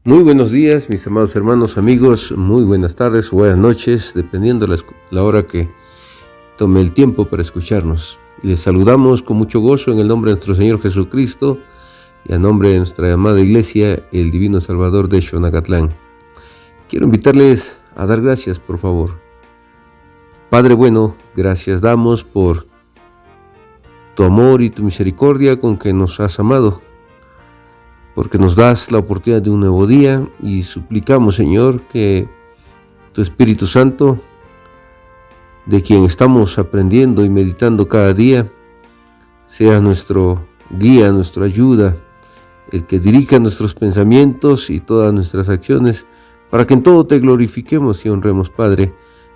Muy buenos días, mis amados hermanos, amigos, muy buenas tardes o buenas noches, dependiendo la hora que tome el tiempo para escucharnos. Les saludamos con mucho gozo en el nombre de nuestro Señor Jesucristo y a nombre de nuestra amada Iglesia, el Divino Salvador de Xonacatlán. Quiero invitarles a dar gracias, por favor. Padre bueno, gracias damos por tu amor y tu misericordia con que nos has amado, porque nos das la oportunidad de un nuevo día y suplicamos, Señor, que tu Espíritu Santo, de quien estamos aprendiendo y meditando cada día, sea nuestro guía, nuestra ayuda, el que dirija nuestros pensamientos y todas nuestras acciones, para que en todo te glorifiquemos y honremos, Padre,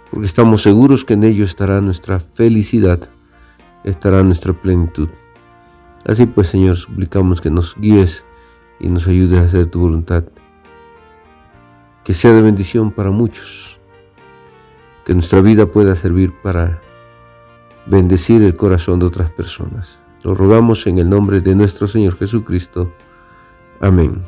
porque estamos seguros que en ello estará nuestra felicidad, estará nuestra plenitud. Así pues, Señor, suplicamos que nos guíes y nos ayudes a hacer tu voluntad, que sea de bendición para muchos, que nuestra vida pueda servir para bendecir el corazón de otras personas. Lo rogamos en el nombre de nuestro Señor Jesucristo. Amén.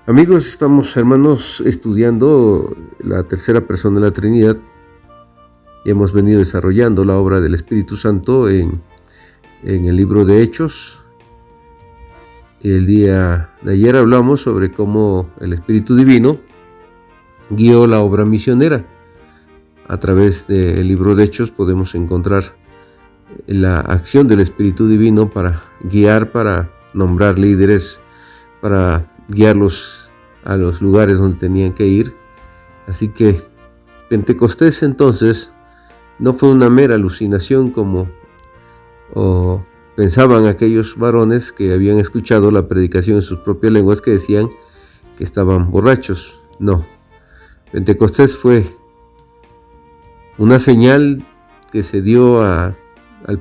Amigos, estamos, hermanos, estudiando la tercera persona de la Trinidad y hemos venido desarrollando la obra del Espíritu Santo en el libro de Hechos. El día de ayer hablamos sobre cómo el Espíritu Divino guió la obra misionera. A través del libro de Hechos podemos encontrar la acción del Espíritu Divino para guiar, para nombrar líderes, para guiarlos a los lugares donde tenían que ir. Así que Pentecostés entonces no fue una mera alucinación como pensaban aquellos varones que habían escuchado la predicación en sus propias lenguas que decían que estaban borrachos. No, Pentecostés fue una señal que se dio al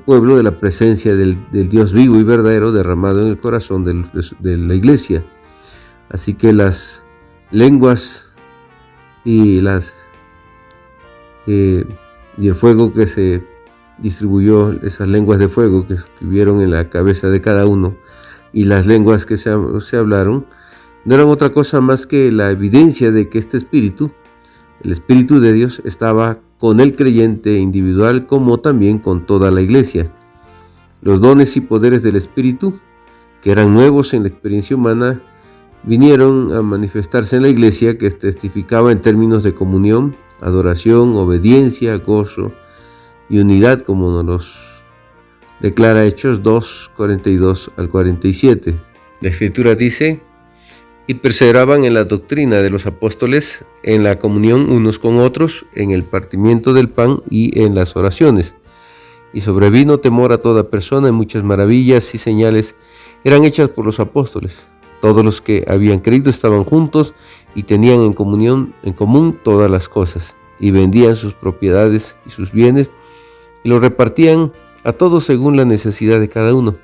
pueblo de la presencia del Dios vivo y verdadero derramado en el corazón de la iglesia. Así que las lenguas y el fuego que se distribuyó, esas lenguas de fuego que hubieron en la cabeza de cada uno, y las lenguas que se hablaron, no eran otra cosa más que la evidencia de que este Espíritu, el Espíritu de Dios, estaba con el creyente individual como también con toda la iglesia. Los dones y poderes del Espíritu, que eran nuevos en la experiencia humana, vinieron a manifestarse en la iglesia, que testificaba en términos de comunión, adoración, obediencia, gozo y unidad, como nos los declara Hechos 2, 42 al 47. La Escritura dice: y perseveraban en la doctrina de los apóstoles, en la comunión unos con otros, en el partimiento del pan y en las oraciones. Y sobrevino temor a toda persona, y muchas maravillas y señales eran hechas por los apóstoles. Todos los que habían creído estaban juntos y tenían en común todas las cosas, y vendían sus propiedades y sus bienes, y los repartían a todos según la necesidad de cada uno.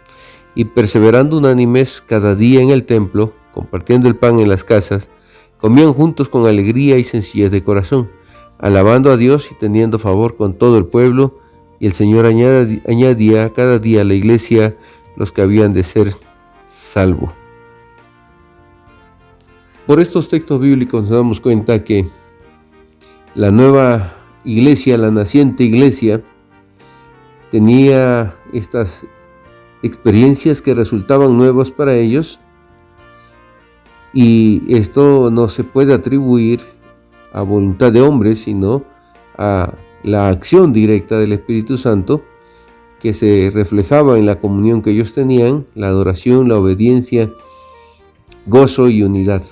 Y perseverando unánimes cada día en el templo, compartiendo el pan en las casas, comían juntos con alegría y sencillez de corazón, alabando a Dios y teniendo favor con todo el pueblo. Y el Señor añadía cada día a la iglesia los que habían de ser salvos. Por estos textos bíblicos nos damos cuenta que la nueva iglesia, la naciente iglesia, tenía estas experiencias que resultaban nuevas para ellos, y esto no se puede atribuir a voluntad de hombres, sino a la acción directa del Espíritu Santo, que se reflejaba en la comunión que ellos tenían, la adoración, la obediencia, gozo y unidad.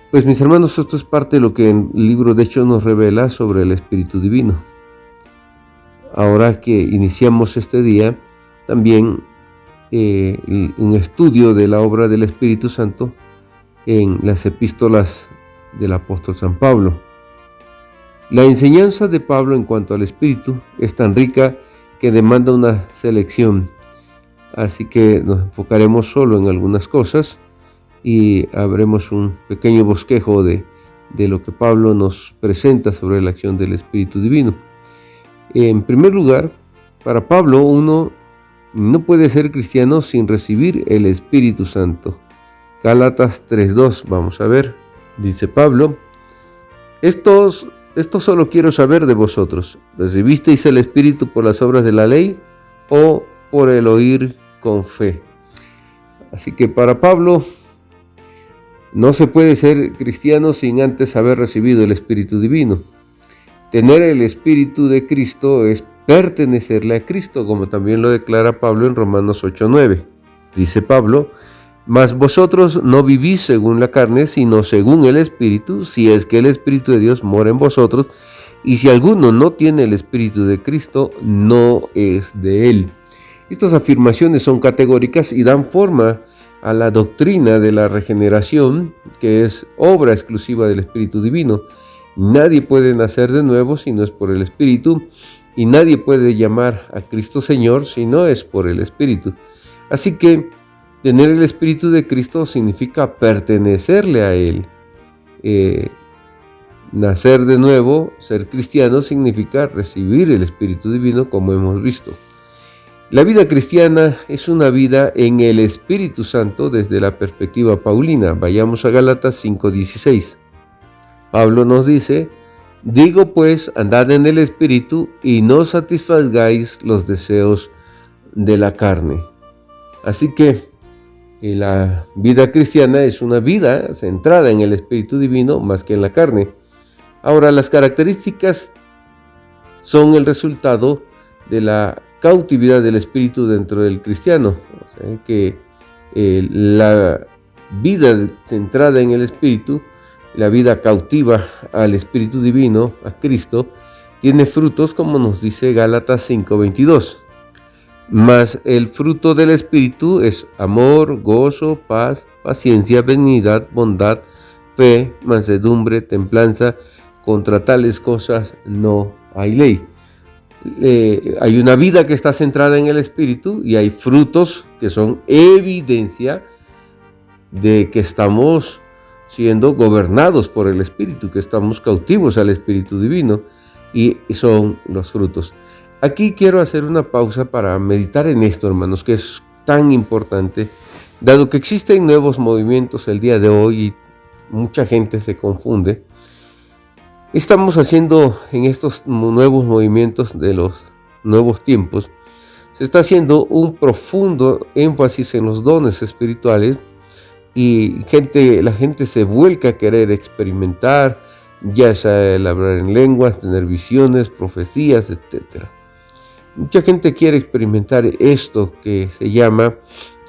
Pues mis hermanos, esto es parte de lo que el libro de Hechos nos revela sobre el Espíritu Divino. Ahora que iniciamos este día, también un estudio de la obra del Espíritu Santo en las epístolas del apóstol San Pablo. La enseñanza de Pablo en cuanto al Espíritu es tan rica que demanda una selección, así que nos enfocaremos solo en algunas cosas y haremos un pequeño bosquejo de lo que Pablo nos presenta sobre la acción del Espíritu Divino. En primer lugar, para Pablo, uno no puede ser cristiano sin recibir el Espíritu Santo. Gálatas 3:2, vamos a ver. Dice Pablo: esto solo quiero saber de vosotros. ¿Recibisteis el Espíritu por las obras de la ley o por el oír con fe? Así que para Pablo, no se puede ser cristiano sin antes haber recibido el Espíritu Divino. Tener el Espíritu de Cristo es pertenecerle a Cristo, como también lo declara Pablo en Romanos 8:9. Dice Pablo: mas vosotros no vivís según la carne, sino según el Espíritu, si es que el Espíritu de Dios mora en vosotros, y si alguno no tiene el Espíritu de Cristo, no es de él. Estas afirmaciones son categóricas y dan forma a la doctrina de la regeneración, que es obra exclusiva del Espíritu Divino. Nadie puede nacer de nuevo si no es por el Espíritu, y nadie puede llamar a Cristo Señor si no es por el Espíritu. Así que tener el Espíritu de Cristo significa pertenecerle a Él. Nacer de nuevo, ser cristiano, significa recibir el Espíritu Divino, como hemos visto. La vida cristiana es una vida en el Espíritu Santo desde la perspectiva paulina. Vayamos a Gálatas 5:16. Pablo nos dice: digo pues, andad en el Espíritu y no satisfagáis los deseos de la carne. Así que la vida cristiana es una vida centrada en el Espíritu Divino más que en la carne. Ahora, las características son el resultado de la cautividad del Espíritu dentro del cristiano. O sea, que la vida centrada en el Espíritu, la vida cautiva al Espíritu Divino, a Cristo, tiene frutos, como nos dice Gálatas 5:22. Mas el fruto del Espíritu es amor, gozo, paz, paciencia, benignidad, bondad, fe, mansedumbre, templanza. Contra tales cosas no hay ley. Hay una vida que está centrada en el Espíritu y hay frutos que son evidencia de que estamos siendo gobernados por el Espíritu, que estamos cautivos al Espíritu Divino, y son los frutos. Aquí quiero hacer una pausa para meditar en esto, hermanos, que es tan importante, dado que existen nuevos movimientos el día de hoy y mucha gente se confunde. Estamos haciendo en estos nuevos movimientos de los nuevos tiempos, se está haciendo un profundo énfasis en los dones espirituales y la gente se vuelca a querer experimentar, ya sea el hablar en lenguas, tener visiones, profecías, etc. Mucha gente quiere experimentar esto que se llama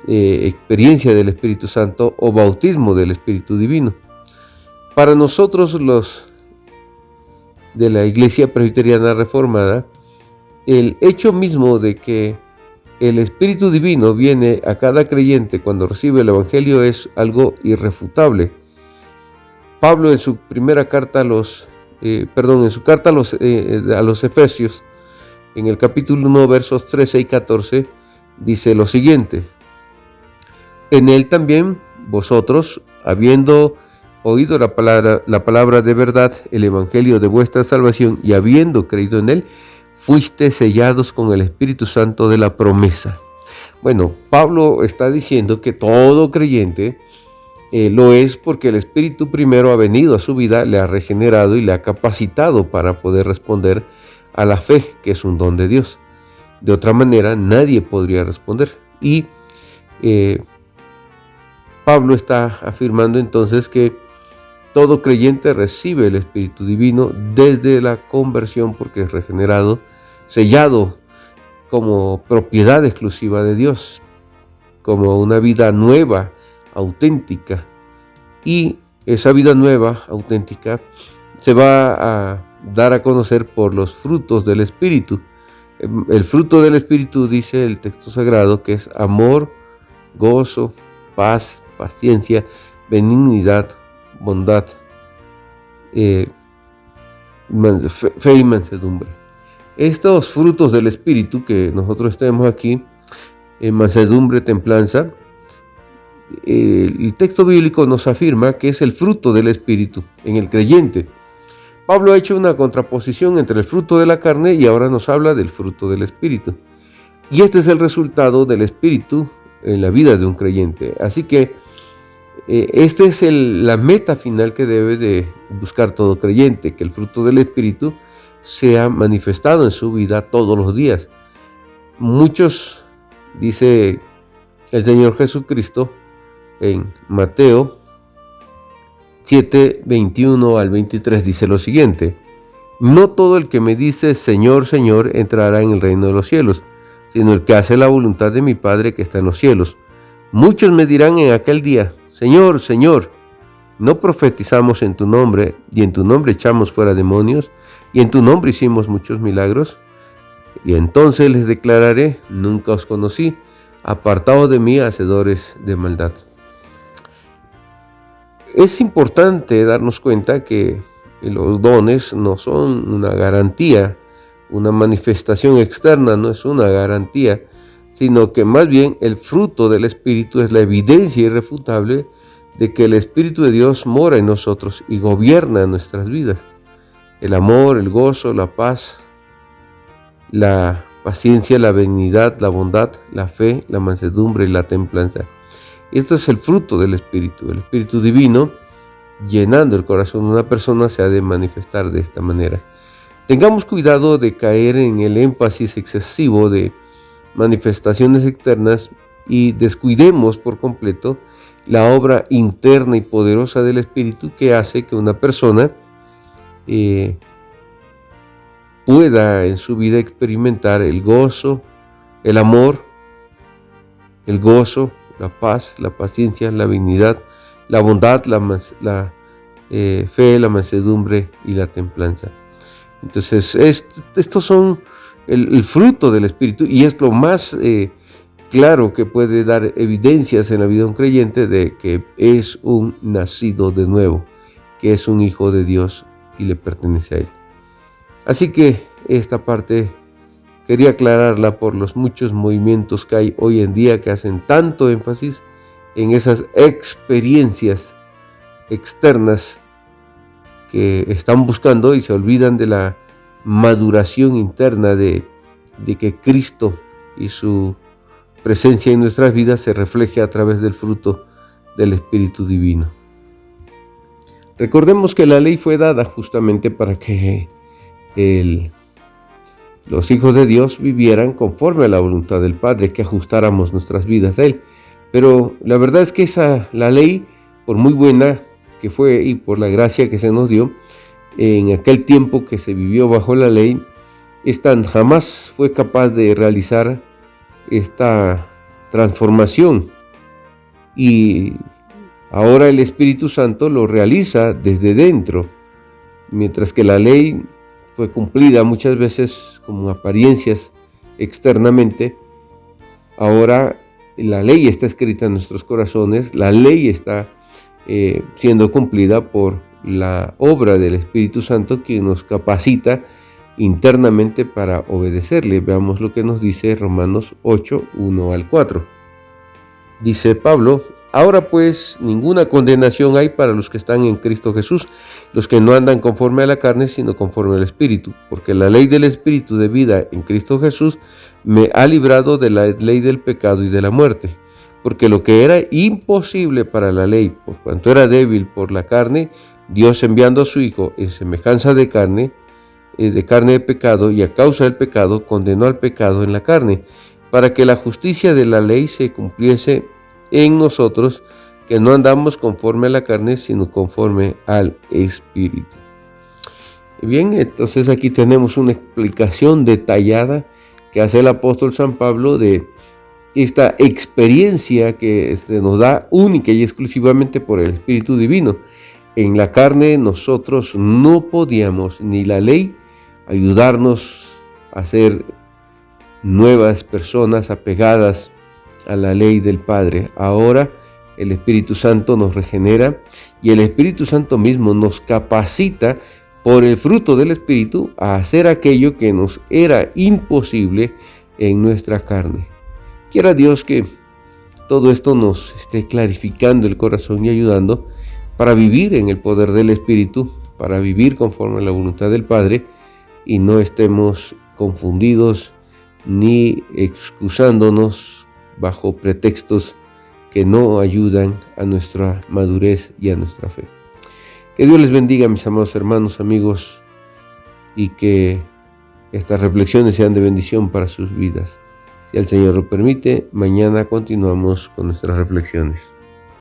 experiencia del Espíritu Santo o bautismo del Espíritu Divino. Para nosotros los de la Iglesia Presbiteriana Reformada, el hecho mismo de que el Espíritu Divino viene a cada creyente cuando recibe el Evangelio es algo irrefutable. Pablo en su primera carta a los Efesios, en el capítulo 1, versos 13 y 14, dice lo siguiente: en él también vosotros, habiendo oído la palabra de verdad, el evangelio de vuestra salvación, y habiendo creído en él, fuiste sellados con el Espíritu Santo de la promesa. Bueno, Pablo está diciendo que todo creyente lo es porque el Espíritu primero ha venido a su vida, le ha regenerado y le ha capacitado para poder responder a la fe, que es un don de Dios. De otra manera, nadie podría responder. Y Pablo está afirmando entonces que todo creyente recibe el Espíritu Divino desde la conversión, porque es regenerado, sellado como propiedad exclusiva de Dios, como una vida nueva, auténtica. Y esa vida nueva, auténtica, se va a dar a conocer por los frutos del Espíritu. El fruto del Espíritu, dice el texto sagrado, que es amor, gozo, paz, paciencia, benignidad, bondad, fe y mansedumbre. Estos frutos del Espíritu que nosotros tenemos aquí, mansedumbre, templanza, el texto bíblico nos afirma que es el fruto del Espíritu en el creyente. Pablo ha hecho una contraposición entre el fruto de la carne y ahora nos habla del fruto del Espíritu. Y este es el resultado del Espíritu en la vida de un creyente. Así que Esta es la meta final que debe de buscar todo creyente, que el fruto del Espíritu sea manifestado en su vida todos los días. Muchos, dice el Señor Jesucristo en Mateo 7, 21 al 23, dice lo siguiente: no todo el que me dice Señor, Señor, entrará en el reino de los cielos, sino el que hace la voluntad de mi Padre que está en los cielos. Muchos me dirán en aquel día: Señor, Señor, ¿no profetizamos en tu nombre, y en tu nombre echamos fuera demonios, y en tu nombre hicimos muchos milagros? Y entonces les declararé: nunca os conocí, apartados de mí, hacedores de maldad. Es importante darnos cuenta que los dones no son una garantía, una manifestación externa no es una garantía, sino que más bien el fruto del Espíritu es la evidencia irrefutable de que el Espíritu de Dios mora en nosotros y gobierna nuestras vidas. El amor, el gozo, la paz, la paciencia, la benignidad, la bondad, la fe, la mansedumbre y la templanza. Esto es el fruto del Espíritu. El Espíritu Divino, llenando el corazón de una persona, se ha de manifestar de esta manera. Tengamos cuidado de caer en el énfasis excesivo de manifestaciones externas y descuidemos por completo la obra interna y poderosa del Espíritu que hace que una persona pueda en su vida experimentar el gozo, el amor, el gozo, la paz, la paciencia, la benignidad, la bondad, la fe, la mansedumbre y la templanza. Entonces, estos son el fruto del Espíritu y es lo más claro que puede dar evidencias en la vida de un creyente de que es un nacido de nuevo, que es un hijo de Dios y le pertenece a Él. Así que esta parte quería aclararla por los muchos movimientos que hay hoy en día que hacen tanto énfasis en esas experiencias externas que están buscando y se olvidan de la maduración interna de que Cristo y su presencia en nuestras vidas se refleje a través del fruto del Espíritu Divino. Recordemos que la ley fue dada justamente para que los hijos de Dios vivieran conforme a la voluntad del Padre, que ajustáramos nuestras vidas a Él. Pero la verdad es que la ley, por muy buena que fue y por la gracia que se nos dio, en aquel tiempo que se vivió bajo la ley, esta jamás fue capaz de realizar esta transformación. Y ahora el Espíritu Santo lo realiza desde dentro, mientras que la ley fue cumplida muchas veces como apariencias externamente. Ahora la ley está escrita en nuestros corazones, la ley está siendo cumplida por la obra del Espíritu Santo que nos capacita internamente para obedecerle. Veamos lo que nos dice Romanos 8, 1 al 4. Dice Pablo: ahora pues ninguna condenación hay para los que están en Cristo Jesús, los que no andan conforme a la carne, sino conforme al Espíritu, porque la ley del Espíritu de vida en Cristo Jesús me ha librado de la ley del pecado y de la muerte. Porque lo que era imposible para la ley, por cuanto era débil por la carne, Dios, enviando a su Hijo en semejanza de carne de pecado, y a causa del pecado condenó al pecado en la carne, para que la justicia de la ley se cumpliese en nosotros, que no andamos conforme a la carne, sino conforme al Espíritu. Bien, entonces aquí tenemos una explicación detallada que hace el apóstol San Pablo de esta experiencia que se nos da única y exclusivamente por el Espíritu Divino. En la carne nosotros no podíamos, ni la ley, ayudarnos a ser nuevas personas apegadas a la ley del Padre. Ahora el Espíritu Santo nos regenera y el Espíritu Santo mismo nos capacita por el fruto del Espíritu a hacer aquello que nos era imposible en nuestra carne. Quiera Dios que todo esto nos esté clarificando el corazón y ayudando para vivir en el poder del Espíritu, para vivir conforme a la voluntad del Padre y no estemos confundidos ni excusándonos bajo pretextos que no ayudan a nuestra madurez y a nuestra fe. Que Dios les bendiga, mis amados hermanos, amigos, y que estas reflexiones sean de bendición para sus vidas. Si el Señor lo permite, mañana continuamos con nuestras reflexiones.